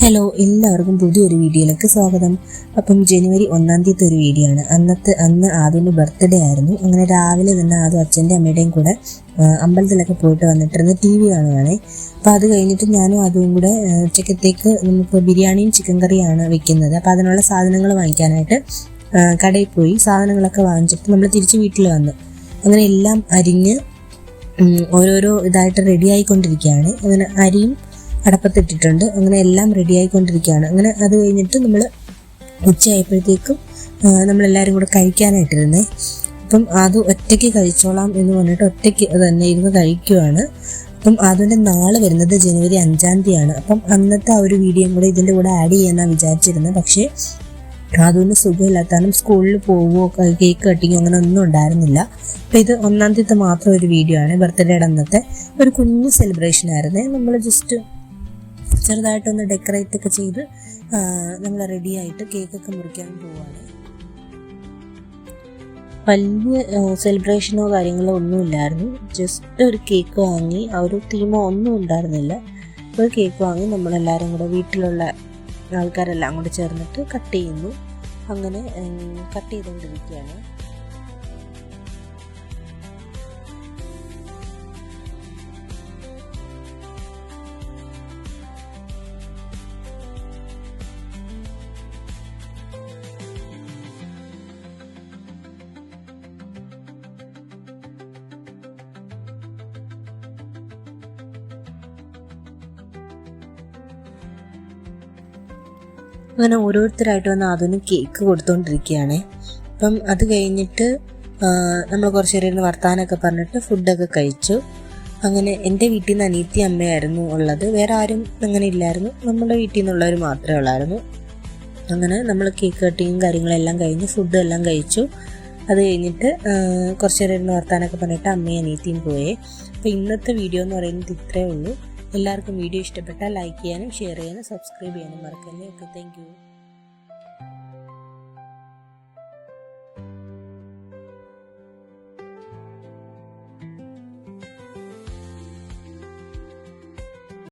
Hello, എല്ലാവർക്കും പുതിയൊരു വീഡിയോയിലേക്ക് സ്വാഗതം. അപ്പം ജനുവരി 1-ാം തീയതി ഒരു വീഡിയോ ആണ്. അന്ന് ആദ്യൻ്റെ ബർത്ത്ഡേ ആയിരുന്നു. അങ്ങനെ രാവിലെ തന്നെ ആദ്യം അച്ഛൻ്റെ അമ്മയുടെയും കൂടെ അമ്പലത്തിലൊക്കെ പോയിട്ട് വന്നിട്ടിരുന്ന് TV കാണുകയാണേ. അപ്പോൾ അത് കഴിഞ്ഞിട്ട് ഞാനും അതും കൂടെ ഉച്ചക്കത്തേക്ക് നമുക്ക് ബിരിയാണിയും ചിക്കൻ കറിയാണ് വെക്കുന്നത്. അപ്പോൾ അതിനുള്ള സാധനങ്ങൾ വാങ്ങിക്കാനായിട്ട് കടയിൽ പോയി സാധനങ്ങളൊക്കെ വാങ്ങിച്ചിട്ട് നമ്മൾ തിരിച്ച് വീട്ടിൽ വന്നു. അങ്ങനെ എല്ലാം അരിഞ്ഞ് ഓരോരോ ഇതായിട്ട് റെഡി ആയിക്കൊണ്ടിരിക്കുകയാണ്. അങ്ങനെ അരിയും അടപ്പത്തിട്ടിട്ടുണ്ട്. അങ്ങനെ എല്ലാം റെഡി ആയിക്കൊണ്ടിരിക്കുകയാണ്. അങ്ങനെ അത് കഴിഞ്ഞിട്ട് നമ്മൾ ഉച്ചയായപ്പോഴത്തേക്കും നമ്മളെല്ലാവരും കൂടെ കഴിക്കാനായിട്ടിരുന്നേ. അപ്പം അത് ഒറ്റയ്ക്ക് കഴിച്ചോളാം എന്ന് പറഞ്ഞിട്ട് ഒറ്റയ്ക്ക് തന്നെ ഇരുന്ന് കഴിക്കുവാണ്. അപ്പം അതിൻ്റെ നാളെ വരുന്നത് ജനുവരി 5-ാം തീയതിയാണ്. അപ്പം അന്നത്തെ ആ ഒരു വീഡിയോയും കൂടെ ഇതിൻ്റെ കൂടെ ആഡ് ചെയ്യാമെന്നാണ് വിചാരിച്ചിരുന്നത്. പക്ഷേ അതൊന്നും സുഖമില്ലാത്താലും സ്കൂളിൽ പോവുമോ കേക്ക് കട്ടിങ്ങോ അങ്ങനെ ഒന്നും ഉണ്ടായിരുന്നില്ല. അപ്പം ഇത് 1-ാം തീയതി മാത്രം ഒരു വീഡിയോ ആണ്. ബർത്ത്ഡേയുടെ അന്നത്തെ ഒരു കുഞ്ഞു സെലിബ്രേഷൻ ആയിരുന്നേ. നമ്മൾ ജസ്റ്റ് ചെറുതായിട്ടൊന്ന് ഡെക്കറേറ്റ് ഒക്കെ ചെയ്ത് നമ്മൾ റെഡിയായിട്ട് കേക്കൊക്കെ മുറിക്കാൻ പോവുകയാണ്. വലിയ സെലിബ്രേഷനോ കാര്യങ്ങളോ ഒന്നുമില്ലായിരുന്നു. ജസ്റ്റ് ഒരു കേക്ക് വാങ്ങി, ആ ഒരു തീമോ ഒന്നും ഉണ്ടായിരുന്നില്ല. ഒരു കേക്ക് വാങ്ങി നമ്മളെല്ലാവരും കൂടെ വീട്ടിലുള്ള ആൾക്കാരെല്ലാം കൂടെ ചേർന്നിട്ട് കട്ട് ചെയ്യുന്നു. അങ്ങനെ കട്ട് ചെയ്തുകൊണ്ടിരിക്കുകയാണ്. അങ്ങനെ ഓരോരുത്തരായിട്ട് വന്ന് അതിന് കേക്ക് കൊടുത്തുകൊണ്ടിരിക്കുകയാണ്. അപ്പം അത് കഴിഞ്ഞിട്ട് നമ്മൾ കുറച്ച് നേരം ഇരുന്ന് വർത്താനമൊക്കെ പറഞ്ഞിട്ട് ഫുഡൊക്കെ കഴിച്ചു. അങ്ങനെ എൻ്റെ വീട്ടിൽ നിന്ന് അനിയത്തി അമ്മയായിരുന്നു ഉള്ളത്. വേറെ ആരും അങ്ങനെ ഇല്ലായിരുന്നു. നമ്മുടെ വീട്ടിൽ നിന്നുള്ളവർ മാത്രമേ ഉള്ളായിരുന്നു. അങ്ങനെ നമ്മൾ കേക്ക് കട്ടിങ്ങും കാര്യങ്ങളെല്ലാം കഴിഞ്ഞ് ഫുഡും എല്ലാം കഴിച്ചു. അത് കഴിഞ്ഞിട്ട് കുറച്ച് നേരം ഇരുന്ന് വർത്താനമൊക്കെ പറഞ്ഞിട്ട് അമ്മയും അനിയത്തിയും പോയേ. അപ്പോൾ ഇന്നത്തെ വീഡിയോ എന്ന് പറയുന്നത് ഇത്രയേ ഉള്ളൂ. എല്ലാവർക്കും വീഡിയോ ഇഷ്ടപ്പെട്ടാൽ ലൈക്ക് ചെയ്യാനും ഷെയർ ചെയ്യാനും സബ്സ്ക്രൈബ് ചെയ്യാനും മറക്കല്ലേ. Okay, thank you.